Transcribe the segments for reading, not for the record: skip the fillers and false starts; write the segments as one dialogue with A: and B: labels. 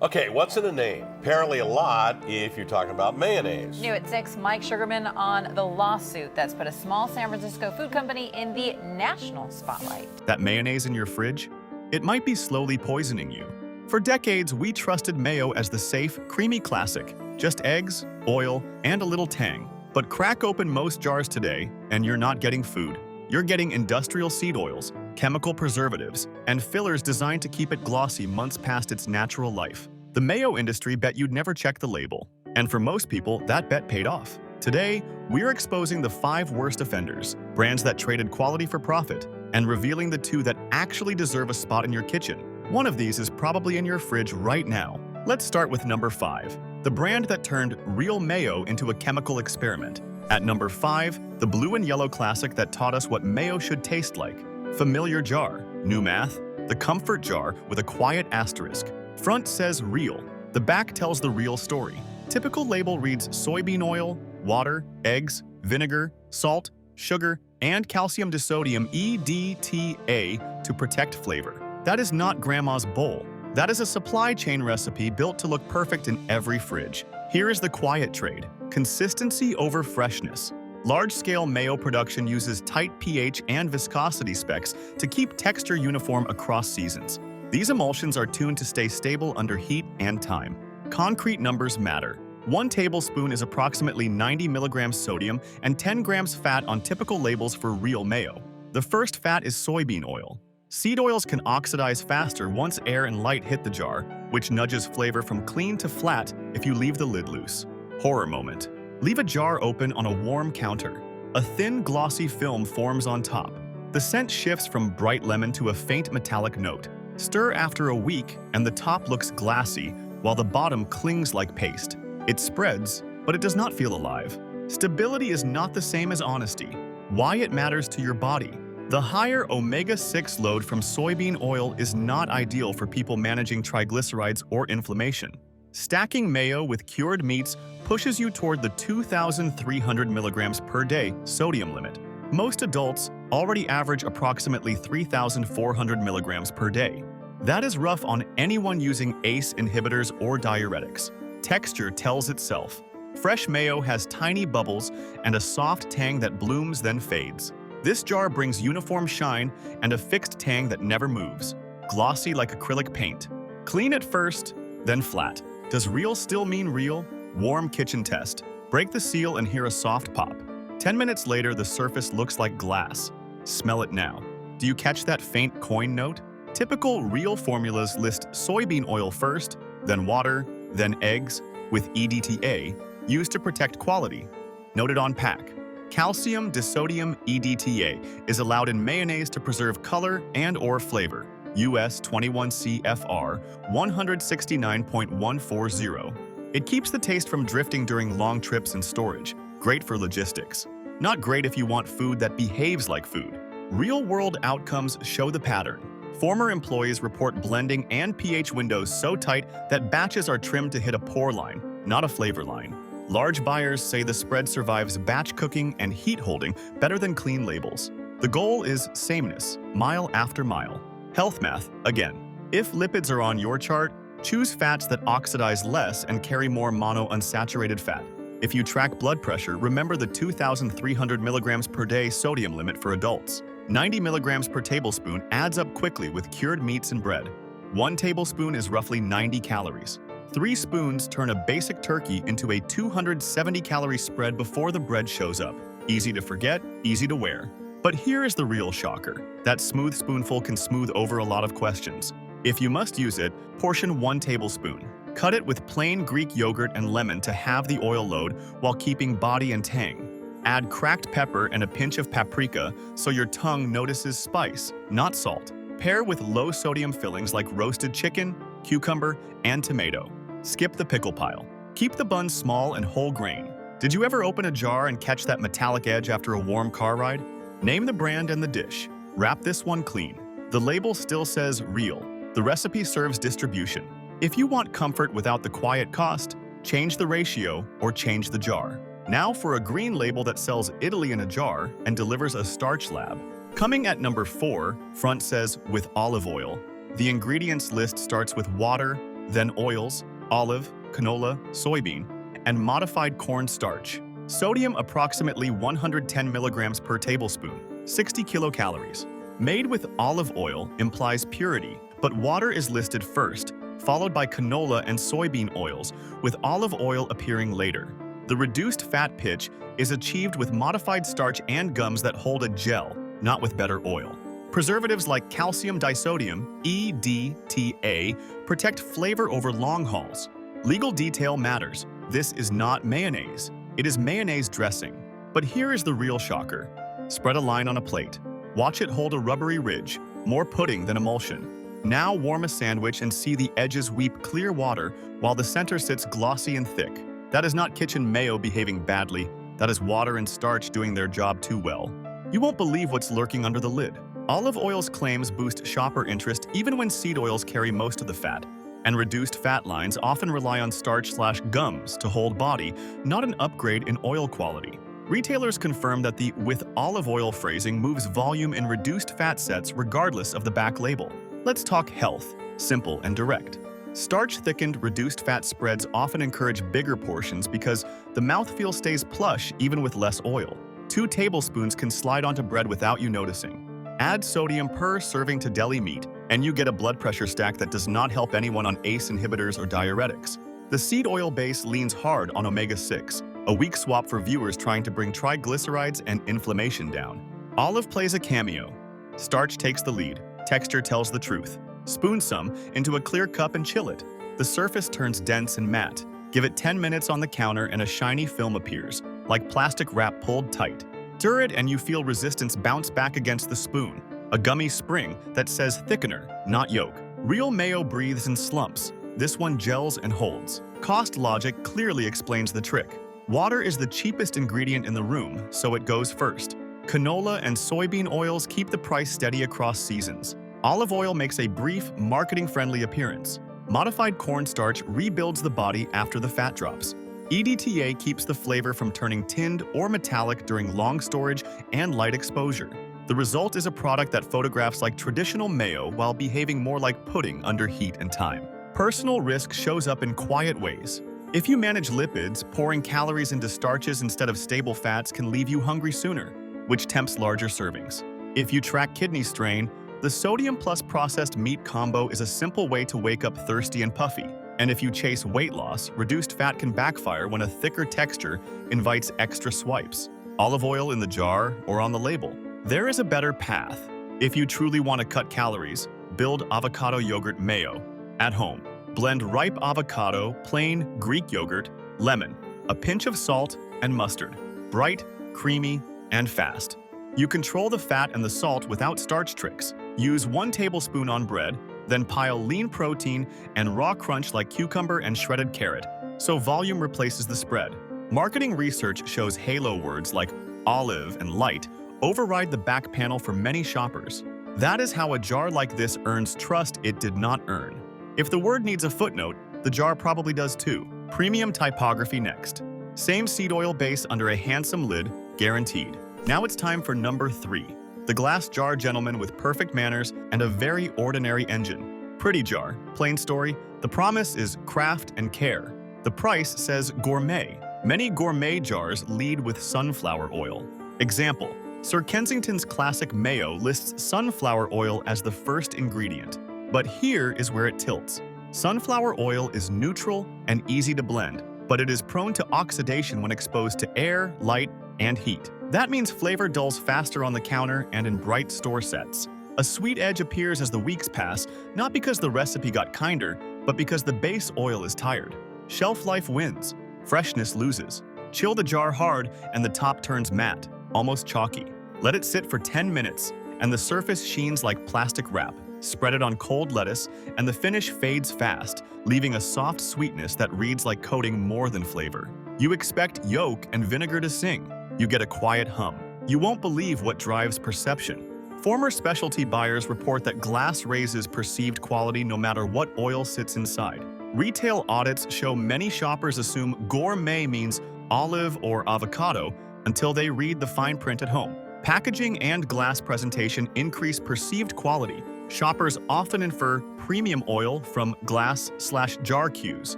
A: Okay, what's in a name? Apparently a lot if you're talking about mayonnaise.
B: New at 6, Mike Sugarman on the lawsuit that's put a small San Francisco food company in the national spotlight.
C: That mayonnaise in your fridge? It might be slowly poisoning you. For decades, we trusted mayo as the safe, creamy classic. Just eggs, oil, and a little tang. But crack open most jars today, and you're not getting food. You're getting industrial seed oils, chemical preservatives, and fillers designed to keep it glossy months past its natural life. The mayo industry bet you'd never check the label. And for most people, that bet paid off. Today, we're exposing the 5 worst offenders, brands that traded quality for profit, and revealing the 2 that actually deserve a spot in your kitchen. One of these is probably in your fridge right now. Let's start with number 5, the brand that turned real mayo into a chemical experiment. At number 5, the blue and yellow classic that taught us what mayo should taste like. Familiar jar. New math? The comfort jar with a quiet asterisk. Front says real. The back tells the real story. Typical label reads soybean oil, water, eggs, vinegar, salt, sugar, and calcium disodium EDTA to protect flavor. That is not grandma's bowl. That is a supply chain recipe built to look perfect in every fridge. Here is the quiet trade. Consistency over freshness. Large-scale mayo production uses tight pH and viscosity specs to keep texture uniform across seasons. These emulsions are tuned to stay stable under heat and time. Concrete numbers matter. 1 tablespoon is approximately 90 milligrams sodium and 10 grams fat on typical labels for real mayo. The first fat is soybean oil. Seed oils can oxidize faster once air and light hit the jar, which nudges flavor from clean to flat if you leave the lid loose. Horror moment. Leave a jar open on a warm counter. A thin, glossy film forms on top. The scent shifts from bright lemon to a faint metallic note. Stir after a week, and the top looks glassy, while the bottom clings like paste. It spreads, but it does not feel alive. Stability is not the same as honesty. Why it matters to your body. The higher omega-6 load from soybean oil is not ideal for people managing triglycerides or inflammation. Stacking mayo with cured meats pushes you toward the 2,300 milligrams per day sodium limit. Most adults already average approximately 3,400 milligrams per day. That is rough on anyone using ACE inhibitors or diuretics. Texture tells itself. Fresh mayo has tiny bubbles and a soft tang that blooms then fades. This jar brings uniform shine and a fixed tang that never moves. Glossy like acrylic paint. Clean at first, then flat. Does real still mean real? Warm kitchen test. Break the seal and hear a soft pop. 10 minutes later, the surface looks like glass. Smell it now. Do you catch that faint coin note? Typical real formulas list soybean oil first, then water, then eggs, with EDTA, used to protect quality. Noted on pack. Calcium disodium EDTA is allowed in mayonnaise to preserve color and/or flavor. US 21 CFR 169.140. It keeps the taste from drifting during long trips and storage. Great for logistics. Not great if you want food that behaves like food. Real-world outcomes show the pattern. Former employees report blending and pH windows so tight that batches are trimmed to hit a pour line, not a flavor line. Large buyers say the spread survives batch cooking and heat holding better than clean labels. The goal is sameness, mile after mile. Health math, again. If lipids are on your chart, choose fats that oxidize less and carry more monounsaturated fat. If you track blood pressure, remember the 2,300 milligrams per day sodium limit for adults. 90 milligrams per tablespoon adds up quickly with cured meats and bread. 1 tablespoon is roughly 90 calories. 3 spoons turn a basic turkey into a 270-calorie spread before the bread shows up. Easy to forget, easy to wear. But here is the real shocker. That smooth spoonful can smooth over a lot of questions. If you must use it, portion 1 tablespoon. Cut it with plain Greek yogurt and lemon to halve the oil load while keeping body and tang. Add cracked pepper and a pinch of paprika so your tongue notices spice, not salt. Pair with low-sodium fillings like roasted chicken, cucumber, and tomato. Skip the pickle pile. Keep the buns small and whole grain. Did you ever open a jar and catch that metallic edge after a warm car ride? Name the brand and the dish. Wrap this one clean. The label still says real. The recipe serves distribution. If you want comfort without the quiet cost, change the ratio or change the jar. Now for a green label that sells Italy in a jar and delivers a starch lab. Coming at number 4, front says with olive oil. The ingredients list starts with water, then oils, olive, canola, soybean, and modified corn starch. Sodium approximately 110 milligrams per tablespoon, 60 kilocalories. Made with olive oil implies purity, but water is listed first, followed by canola and soybean oils, with olive oil appearing later. The reduced fat pitch is achieved with modified starch and gums that hold a gel, not with better oil. Preservatives like calcium disodium, EDTA, protect flavor over long hauls. Legal detail matters. This is not mayonnaise. It is mayonnaise dressing. But here is the real shocker. Spread a line on a plate. Watch it hold a rubbery ridge, more pudding than emulsion. Now warm a sandwich and see the edges weep clear water while the center sits glossy and thick. That is not kitchen mayo behaving badly. That is water and starch doing their job too well. You won't believe what's lurking under the lid. Olive oil's claims boost shopper interest even when seed oils carry most of the fat. And reduced fat lines often rely on starch/gums to hold body, not an upgrade in oil quality. Retailers confirm that the "with olive oil" phrasing moves volume in reduced fat sets regardless of the back label. Let's talk health, simple and direct. Starch-thickened, reduced-fat spreads often encourage bigger portions because the mouthfeel stays plush even with less oil. 2 tablespoons can slide onto bread without you noticing. Add sodium per serving to deli meat, and you get a blood pressure stack that does not help anyone on ACE inhibitors or diuretics. The seed oil base leans hard on omega-6, a weak swap for viewers trying to bring triglycerides and inflammation down. Olive plays a cameo. Starch takes the lead. Texture tells the truth. Spoon some into a clear cup and chill it. The surface turns dense and matte. Give it 10 minutes on the counter and a shiny film appears, like plastic wrap pulled tight. Stir it and you feel resistance bounce back against the spoon. A gummy spring that says thickener, not yolk. Real mayo breathes in slumps. This one gels and holds. Cost logic clearly explains the trick. Water is the cheapest ingredient in the room, so it goes first. Canola and soybean oils keep the price steady across seasons. Olive oil makes a brief, marketing-friendly appearance. Modified cornstarch rebuilds the body after the fat drops. EDTA keeps the flavor from turning tinned or metallic during long storage and light exposure. The result is a product that photographs like traditional mayo while behaving more like pudding under heat and time. Personal risk shows up in quiet ways. If you manage lipids, pouring calories into starches instead of stable fats can leave you hungry sooner, which tempts larger servings. If you track kidney strain, the sodium plus processed meat combo is a simple way to wake up thirsty and puffy. And if you chase weight loss, reduced fat can backfire when a thicker texture invites extra swipes. Olive oil in the jar or on the label. There is a better path. If you truly want to cut calories, build avocado yogurt mayo at home. Blend ripe avocado, plain Greek yogurt, lemon, a pinch of salt, and mustard. Bright, creamy, and fast. You control the fat and the salt without starch tricks. Use 1 tablespoon on bread, then pile lean protein and raw crunch like cucumber and shredded carrot, so volume replaces the spread. Marketing research shows halo words like olive and light override the back panel for many shoppers. That is how a jar like this earns trust it did not earn. If the word needs a footnote, the jar probably does too. Premium typography next. Same seed oil base under a handsome lid, guaranteed. Now it's time for number 3. The glass jar gentleman with perfect manners and a very ordinary engine. Pretty jar, plain story. The promise is craft and care. The price says gourmet. Many gourmet jars lead with sunflower oil. Example, Sir Kensington's classic mayo lists sunflower oil as the first ingredient. But here is where it tilts. Sunflower oil is neutral and easy to blend, but it is prone to oxidation when exposed to air, light, and heat. That means flavor dulls faster on the counter and in bright store sets. A sweet edge appears as the weeks pass, not because the recipe got kinder, but because the base oil is tired. Shelf life wins. Freshness loses. Chill the jar hard and the top turns matte, almost chalky. Let it sit for 10 minutes and the surface sheens like plastic wrap. Spread it on cold lettuce and the finish fades fast, leaving a soft sweetness that reads like coating more than flavor. You expect yolk and vinegar to sing. You get a quiet hum. You won't believe what drives perception. Former specialty buyers report that glass raises perceived quality no matter what oil sits inside. Retail audits show many shoppers assume gourmet means olive or avocado until they read the fine print at home. Packaging and glass presentation increase perceived quality, Shoppers often infer premium oil from glass/jar cues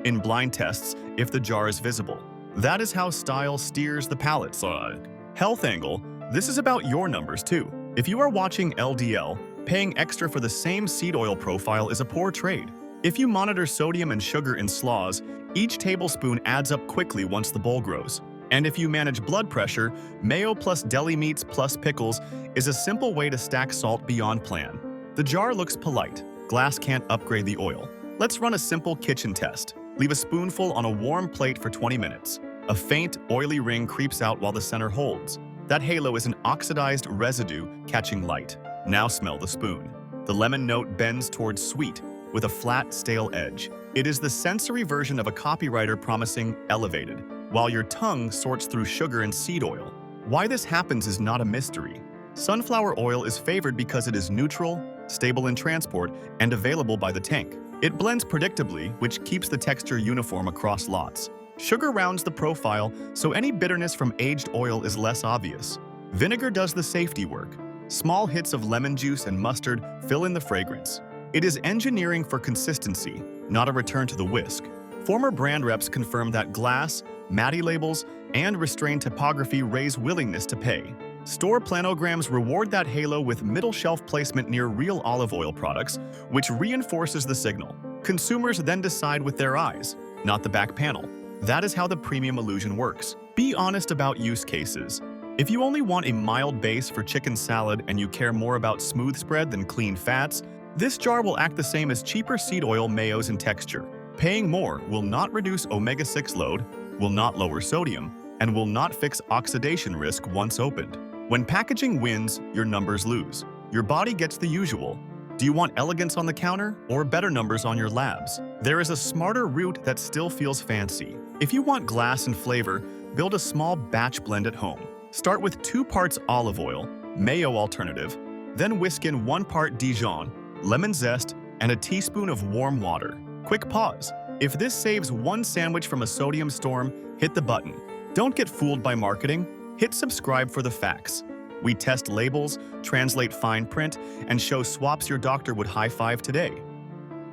C: in blind tests if the jar is visible. That is how style steers the palate side. Health angle, this is about your numbers too. If you are watching LDL, paying extra for the same seed oil profile is a poor trade. If you monitor sodium and sugar in slaws, each tablespoon adds up quickly once the bowl grows. And if you manage blood pressure, mayo plus deli meats plus pickles is a simple way to stack salt beyond plan. The jar looks polite. Glass can't upgrade the oil. Let's run a simple kitchen test. Leave a spoonful on a warm plate for 20 minutes. A faint, oily ring creeps out while the center holds. That halo is an oxidized residue catching light. Now smell the spoon. The lemon note bends towards sweet, with a flat, stale edge. It is the sensory version of a copywriter promising elevated, while your tongue sorts through sugar and seed oil. Why this happens is not a mystery. Sunflower oil is favored because it is neutral, stable in transport, and available by the tank. It blends predictably, which keeps the texture uniform across lots. Sugar rounds the profile, so any bitterness from aged oil is less obvious. Vinegar does the safety work. Small hits of lemon juice and mustard fill in the fragrance. It is engineering for consistency, not a return to the whisk. Former brand reps confirm that glass, matte labels, and restrained typography raise willingness to pay. Store planograms reward that halo with middle shelf placement near real olive oil products, which reinforces the signal. Consumers then decide with their eyes, not the back panel. That is how the premium illusion works. Be honest about use cases. If you only want a mild base for chicken salad and you care more about smooth spread than clean fats, this jar will act the same as cheaper seed oil mayos in texture. Paying more will not reduce omega-6 load, will not lower sodium, and will not fix oxidation risk once opened. When packaging wins, your numbers lose. Your body gets the usual. Do you want elegance on the counter or better numbers on your labs? There is a smarter route that still feels fancy. If you want glass and flavor, build a small batch blend at home. Start with 2 parts olive oil, mayo alternative, then whisk in 1 part Dijon, lemon zest, and a teaspoon of warm water. Quick pause. If this saves one sandwich from a sodium storm, hit the button. Don't get fooled by marketing. Hit subscribe for the facts. We test labels, translate fine print, and show swaps your doctor would high-five today.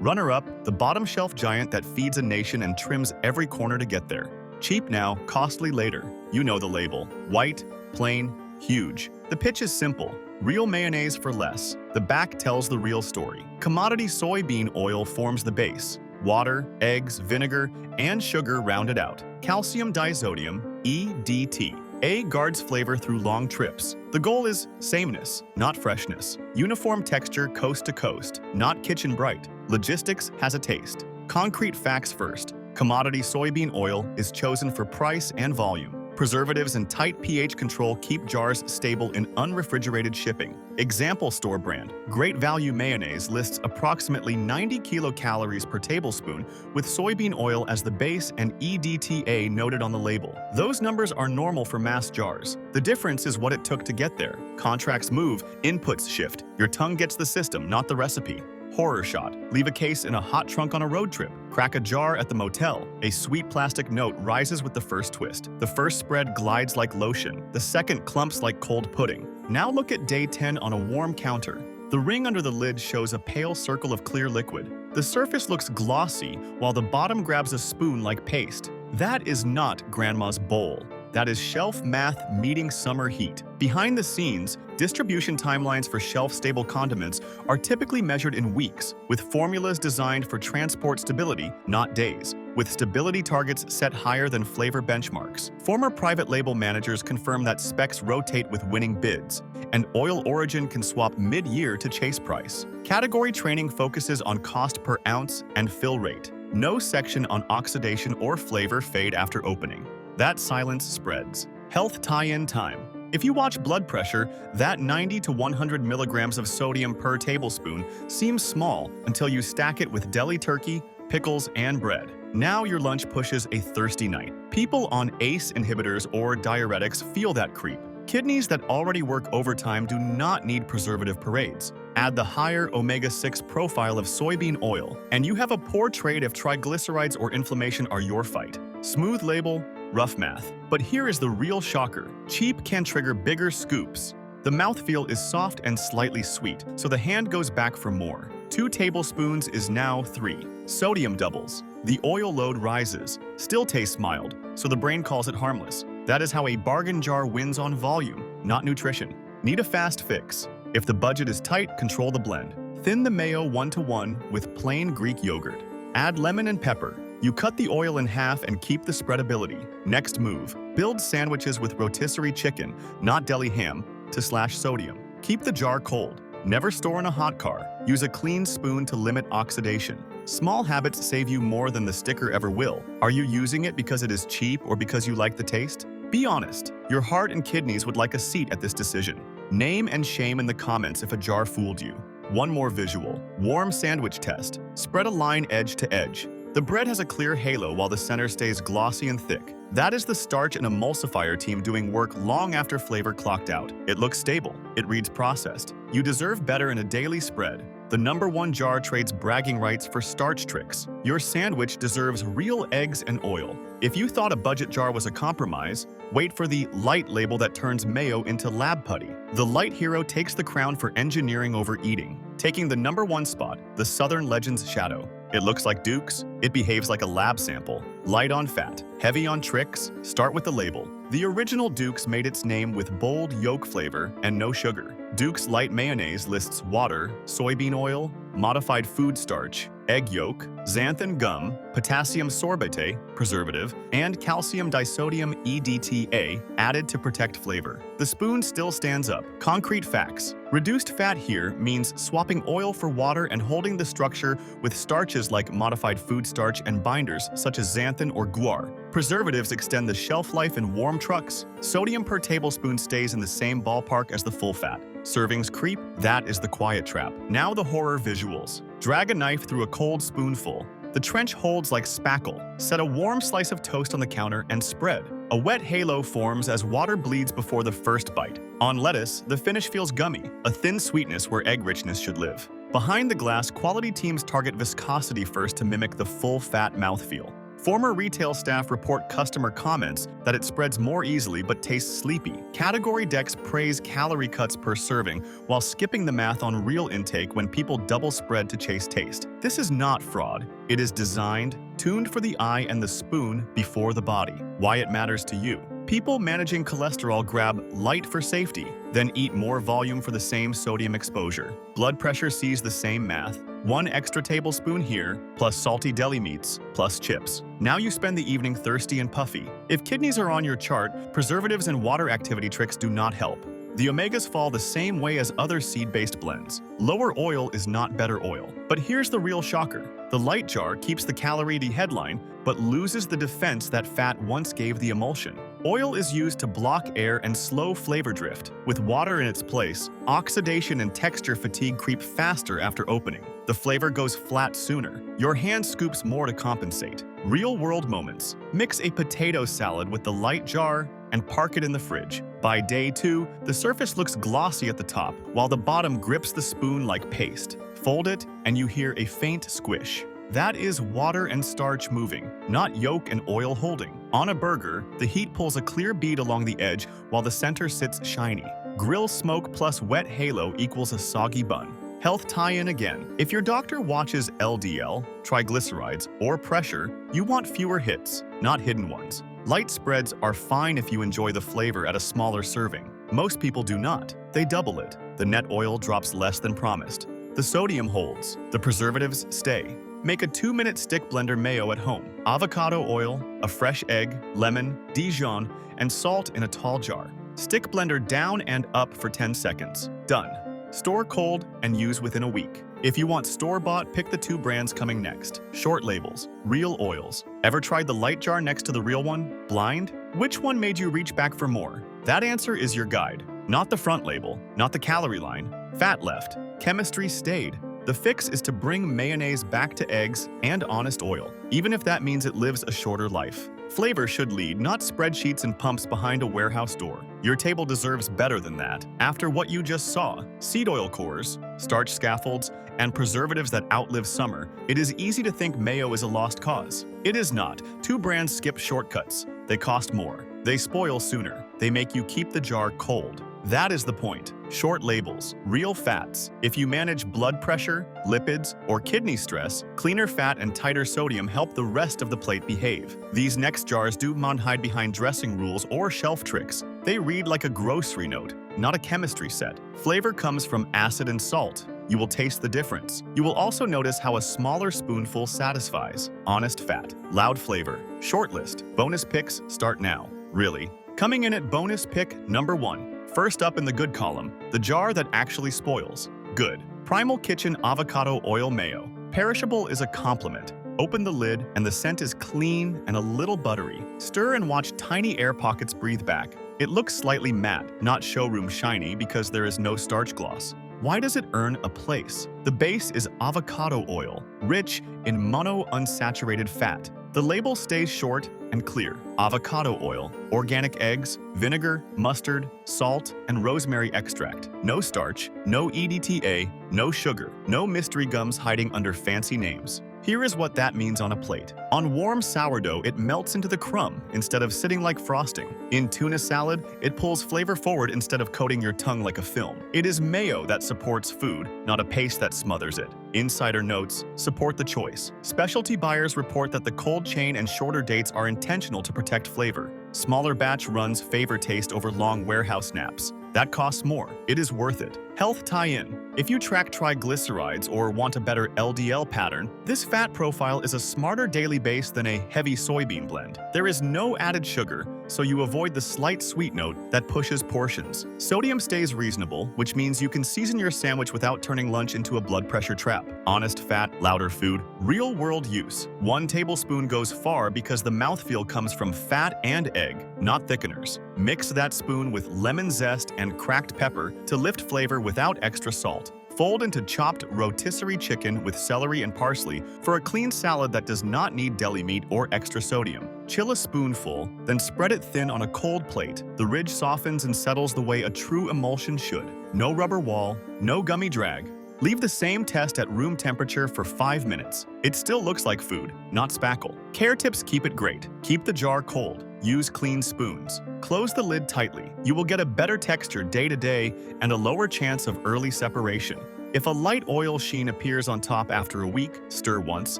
C: Runner-up, the bottom shelf giant that feeds a nation and trims every corner to get there. Cheap now, costly later. You know the label. White, plain, huge. The pitch is simple. Real mayonnaise for less. The back tells the real story. Commodity soybean oil forms the base. Water, eggs, vinegar, and sugar round it out. Calcium disodium, EDT. A guards flavor through long trips. The goal is sameness, not freshness. Uniform texture coast to coast, not kitchen bright. Logistics has a taste. Concrete facts first. Commodity soybean oil is chosen for price and volume. Preservatives and tight pH control keep jars stable in unrefrigerated shipping. Example store brand. Great Value Mayonnaise lists approximately 90 kilocalories per tablespoon with soybean oil as the base and EDTA noted on the label. Those numbers are normal for mass jars. The difference is what it took to get there. Contracts move, inputs shift. Your tongue gets the system, not the recipe. Horror shot. Leave a case in a hot trunk on a road trip. Crack a jar at the motel. A sweet plastic note rises with the first twist. The first spread glides like lotion. The second clumps like cold pudding. Now look at day 10 on a warm counter. The ring under the lid shows a pale circle of clear liquid. The surface looks glossy, while the bottom grabs a spoon like paste. That is not Grandma's bowl. That is shelf math meeting summer heat. Behind the scenes, distribution timelines for shelf-stable condiments are typically measured in weeks, with formulas designed for transport stability, not days, with stability targets set higher than flavor benchmarks. Former private label managers confirm that specs rotate with winning bids, and oil origin can swap mid-year to chase price. Category training focuses on cost per ounce and fill rate. No section on oxidation or flavor fade after opening. That silence spreads. Health tie-in time. If you watch blood pressure, that 90 to 100 milligrams of sodium per tablespoon seems small until you stack it with deli turkey, pickles, and bread. Now your lunch pushes a thirsty night. People on ACE inhibitors or diuretics feel that creep. Kidneys that already work overtime do not need preservative parades. Add the higher omega-6 profile of soybean oil, and you have a poor trade if triglycerides or inflammation are your fight. Smooth label, rough math. But here is the real shocker. Cheap can trigger bigger scoops. The mouthfeel is soft and slightly sweet, so the hand goes back for more. 2 tablespoons is now 3. Sodium doubles. The oil load rises. Still tastes mild, so the brain calls it harmless. That is how a bargain jar wins on volume, not nutrition. Need a fast fix. If the budget is tight, control the blend. Thin the mayo 1-to-1 with plain Greek yogurt. Add lemon and pepper. You cut the oil in half and keep the spreadability. Next move, build sandwiches with rotisserie chicken, not deli ham, to slash sodium. Keep the jar cold. Never store in a hot car. Use a clean spoon to limit oxidation. Small habits save you more than the sticker ever will. Are you using it because it is cheap or because you like the taste? Be honest. Your heart and kidneys would like a seat at this decision. Name and shame in the comments if a jar fooled you. One more visual. Warm sandwich test. Spread a line edge to edge. The bread has a clear halo while the center stays glossy and thick. That is the starch and emulsifier team doing work long after flavor clocked out. It looks stable. It reads processed. You deserve better in a daily spread. The #1 jar trades bragging rights for starch tricks. Your sandwich deserves real eggs and oil. If you thought a budget jar was a compromise, wait for the light label that turns mayo into lab putty. The light hero takes the crown for engineering over eating, taking the #1 spot, the Southern Legends Shadow. It looks like Duke's. It behaves like a lab sample. Light on fat, heavy on tricks. Start with the label. The original Duke's made its name with bold yolk flavor and no sugar. Duke's Light Mayonnaise lists water, soybean oil, modified food starch, egg yolk, xanthan gum, potassium sorbate, preservative, and calcium disodium EDTA added to protect flavor. The spoon still stands up. Concrete facts. Reduced fat here means swapping oil for water and holding the structure with starches like modified food starch and binders such as xanthan or guar. Preservatives extend the shelf life in warm trucks. Sodium per tablespoon stays in the same ballpark as the full fat. Servings creep, that is the quiet trap. Now the horror visuals. Drag a knife through a cold spoonful. The trench holds like spackle. Set a warm slice of toast on the counter and spread. A wet halo forms as water bleeds before the first bite. On lettuce, the finish feels gummy, a thin sweetness where egg richness should live. Behind the glass, quality teams target viscosity first to mimic the full-fat mouthfeel. Former retail staff report customer comments that it spreads more easily but tastes sleepy. Category decks praise calorie cuts per serving while skipping the math on real intake when people double spread to chase taste. This is not fraud. It is designed, tuned for the eye and the spoon before the body. Why it matters to you. People managing cholesterol grab light for safety, then eat more volume for the same sodium exposure. Blood pressure sees the same math. 1 extra tablespoon here, plus salty deli meats, plus chips. Now you spend the evening thirsty and puffy. If kidneys are on your chart, preservatives and water activity tricks do not help. The omegas fall the same way as other seed-based blends. Lower oil is not better oil. But here's the real shocker. The light jar keeps the calorie headline, but loses the defense that fat once gave the emulsion. Oil is used to block air and slow flavor drift. With water in its place, oxidation and texture fatigue creep faster after opening. The flavor goes flat sooner. Your hand scoops more to compensate. Real-world moments. Mix a potato salad with the light jar and park it in the fridge. By day 2, the surface looks glossy at the top, while the bottom grips the spoon like paste. Fold it, and you hear a faint squish. That is water and starch moving, not yolk and oil holding. On a burger, the heat pulls a clear bead along the edge while the center sits shiny. Grill smoke plus wet halo equals a soggy bun. Health tie-in again. If your doctor watches LDL, triglycerides, or pressure, you want fewer hits, not hidden ones. Light spreads are fine if you enjoy the flavor at a smaller serving. Most people do not. They double it. The net oil drops less than promised. The sodium holds. The preservatives stay. Make a 2-minute stick blender mayo at home. Avocado oil, a fresh egg, lemon, Dijon, and salt in a tall jar. Stick blender down and up for 10 seconds. Done. Store cold and use within a week. If you want store-bought, pick the 2 brands coming next. Short labels, real oils. Ever tried the light jar next to the real one? Blind? Which one made you reach back for more? That answer is your guide. Not the front label, not the calorie line. Fat left. Chemistry stayed. The fix is to bring mayonnaise back to eggs and honest oil, even if that means it lives a shorter life. Flavor should lead, not spreadsheets and pumps behind a warehouse door. Your table deserves better than that. After what you just saw, seed oil cores, starch scaffolds, and preservatives that outlive summer, it is easy to think mayo is a lost cause. It is not. 2 brands skip shortcuts. They cost more. They spoil sooner. They make you keep the jar cold. That is the point. Short labels, real fats. If you manage blood pressure, lipids, or kidney stress, cleaner fat and tighter sodium help the rest of the plate behave. These next jars do not hide behind dressing rules or shelf tricks. They read like a grocery note, not a chemistry set. Flavor comes from acid and salt. You will taste the difference. You will also notice how a smaller spoonful satisfies. Honest fat, loud flavor, short list. Bonus picks start now. Really. Coming in at bonus pick number 1. First up in the good column, the jar that actually spoils. Good. Primal Kitchen Avocado Oil Mayo. Perishable is a compliment. Open the lid and the scent is clean and a little buttery. Stir and watch tiny air pockets breathe back. It looks slightly matte, not showroom shiny because there is no starch gloss. Why does it earn a place? The base is avocado oil, rich in monounsaturated fat. The label stays short and clear. Avocado oil, organic eggs, vinegar, mustard, salt, and rosemary extract. No starch, no EDTA, no sugar, no mystery gums hiding under fancy names. Here is what that means on a plate. On warm sourdough, it melts into the crumb instead of sitting like frosting. In tuna salad, it pulls flavor forward instead of coating your tongue like a film. It is mayo that supports food, not a paste that smothers it. Insider notes support the choice. Specialty buyers report that the cold chain and shorter dates are intentional to protect flavor. Smaller batch runs favor taste over long warehouse naps. That costs more. It is worth it. Health tie-in. If you track triglycerides or want a better LDL pattern, this fat profile is a smarter daily base than a heavy soybean blend. There is no added sugar, so you avoid the slight sweet note that pushes portions. Sodium stays reasonable, which means you can season your sandwich without turning lunch into a blood pressure trap. Honest fat, louder food, real-world use. 1 tablespoon goes far because the mouthfeel comes from fat and egg, not thickeners. Mix that spoon with lemon zest and cracked pepper to lift flavor without extra salt. Fold into chopped rotisserie chicken with celery and parsley for a clean salad that does not need deli meat or extra sodium. Chill a spoonful, then spread it thin on a cold plate. The ridge softens and settles the way a true emulsion should. No rubber wall, no gummy drag. Leave the same test at room temperature for 5 minutes. It still looks like food, not spackle. Care tips keep it great. Keep the jar cold. Use clean spoons. Close the lid tightly. You will get a better texture day to day and a lower chance of early separation. If a light oil sheen appears on top after a week, stir once,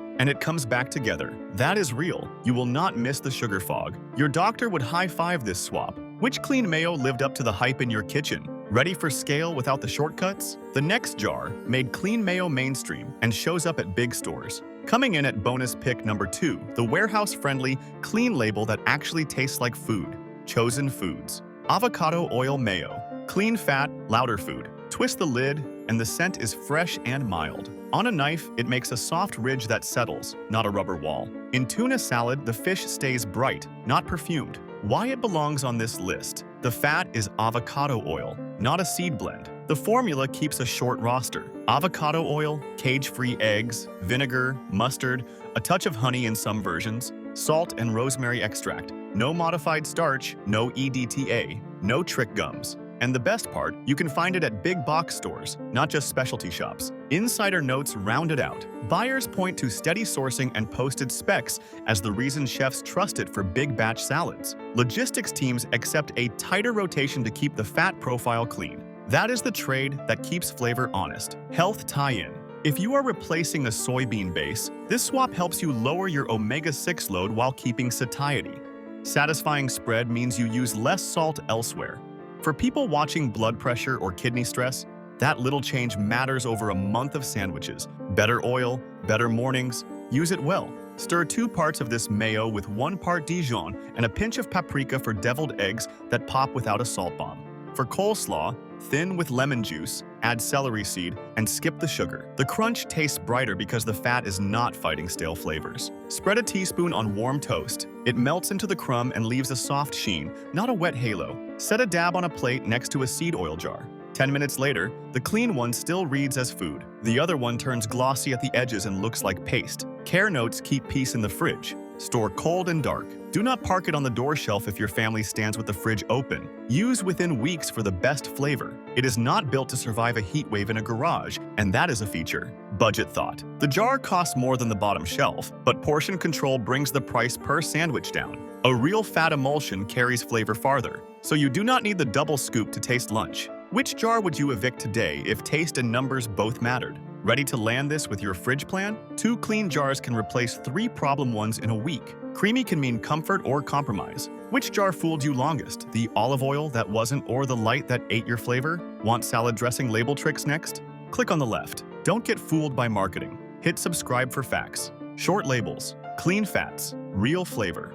C: and it comes back together. That is real. You will not miss the sugar fog. Your doctor would high-five this swap. Which clean mayo lived up to the hype in your kitchen? Ready for scale without the shortcuts? The next jar made clean mayo mainstream and shows up at big stores. Coming in at bonus pick number 2, the warehouse-friendly, clean label that actually tastes like food. Chosen Foods. Avocado oil mayo. Clean fat, louder food. Twist the lid, and the scent is fresh and mild. On a knife, it makes a soft ridge that settles, not a rubber wall. In tuna salad, the fish stays bright, not perfumed. Why it belongs on this list? The fat is avocado oil, not a seed blend. The formula keeps a short roster. Avocado oil, cage-free eggs, vinegar, mustard, a touch of honey in some versions, salt and rosemary extract. No modified starch, no EDTA, no trick gums. And the best part, you can find it at big box stores, not just specialty shops. Insider notes round it out. Buyers point to steady sourcing and posted specs as the reason chefs trust it for big batch salads. Logistics teams accept a tighter rotation to keep the fat profile clean. That is the trade that keeps flavor honest. Health tie-in. If you are replacing a soybean base, this swap helps you lower your omega-6 load while keeping satiety. Satisfying spread means you use less salt elsewhere. For people watching blood pressure or kidney stress, that little change matters over a month of sandwiches. Better oil, better mornings. Use it well. Stir 2 parts of this mayo with 1 part Dijon and a pinch of paprika for deviled eggs that pop without a salt bomb. For coleslaw, thin with lemon juice, add celery seed, and skip the sugar. The crunch tastes brighter because the fat is not fighting stale flavors. Spread a teaspoon on warm toast. It melts into the crumb and leaves a soft sheen, not a wet halo. Set a dab on a plate next to a seed oil jar. 10 minutes later, the clean one still reads as food. The other one turns glossy at the edges and looks like paste. Care notes keep peace in the fridge. Store cold and dark. Do not park it on the door shelf if your family stands with the fridge open. Use within weeks for the best flavor. It is not built to survive a heat wave in a garage, and that is a feature. Budget thought. The jar costs more than the bottom shelf, but portion control brings the price per sandwich down. A real fat emulsion carries flavor farther, so you do not need the double scoop to taste lunch. Which jar would you evict today if taste and numbers both mattered? Ready to land this with your fridge plan? 2 clean jars can replace 3 problem ones in a week. Creamy can mean comfort or compromise. Which jar fooled you longest? The olive oil that wasn't or the light that ate your flavor? Want salad dressing label tricks next? Click on the left. Don't get fooled by marketing. Hit subscribe for facts. Short labels, clean fats, real flavor.